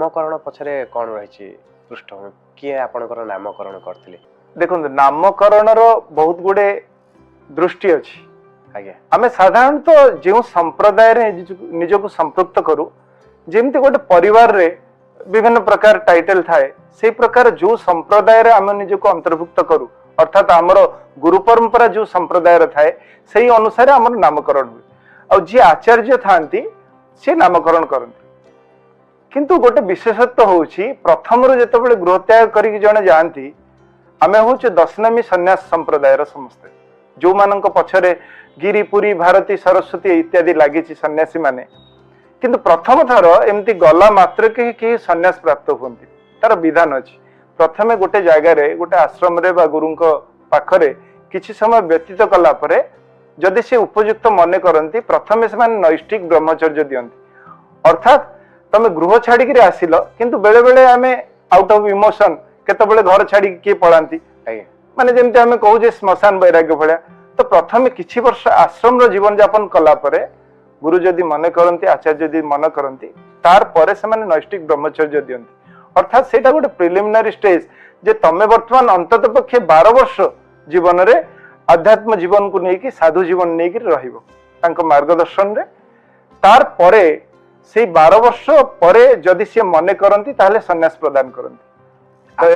नामकरण पछरे कौन रही पृष्ठभूमि किए आपणकर नामकरण करथिले? देखो नामकरण बहुत गुड़े दृष्टि अच्छी आज्ञा आम साधारणतः जो संप्रदाय निजक संपृक्त करूँ जमती गोटे परिवार रे विभिन्न प्रकार टाइटल थाए से प्रकार जो संप्रदाय आम निजक अंतर्भुक्त करूँ अर्थात आमर गुरु परंपरा जो संप्रदाय थाए से अनुसार आम नामकरण हुए जी आचार्य था सी नामकरण करते किंतु गोटे विशेषत्व हूँ प्रथम जो गृह त्याग कर जड़े जाती आम हूँ दशनामी सन्यास संप्रदाय समस्ते जो मान पछरे गिरिपुरी भारती सरस्वती इत्यादि लगी सन्यासी माने किंतु प्रथम थर एमती गला मात्र के सन्यास प्राप्त होती तार विधान अच्छी प्रथमे गोटे जगार गोटे आश्रम गुरु पाखरे किछि समय व्यतीत कलापर जदि से उपयुक्त मन करती प्रथमे से नैष्ठिक ब्रह्मचर्य दियंती अर्थात तमे गृह छाड़ी आसिल किंतु बेले बेले आम आउट ऑफ इमोशन केतबेले घर छाड़ी किए पलांती माने जेमती आम कहूजे श्मशान वैराग्य भाया तो प्रथमे किछि वर्ष आश्रम रो जीवन यापन कला परे गुरु जदि मन करती आचार्य जदि मन करती तार परे से माने नैष्ठिक ब्रह्मचर्य दियंती अर्थात सेटा गोटे प्रिलिमिनारी स्टेज जे तमे वर्तमान अंतत पक्षे 12 वर्ष जीवन रे आध्यात्म जीवन को लेकिन साधु जीवन नहीं रहिबो तांको मार्गदर्शन रे तार परे से 12 वर्ष परे जदि से मन करती ताहले सन्यास प्रदान करती।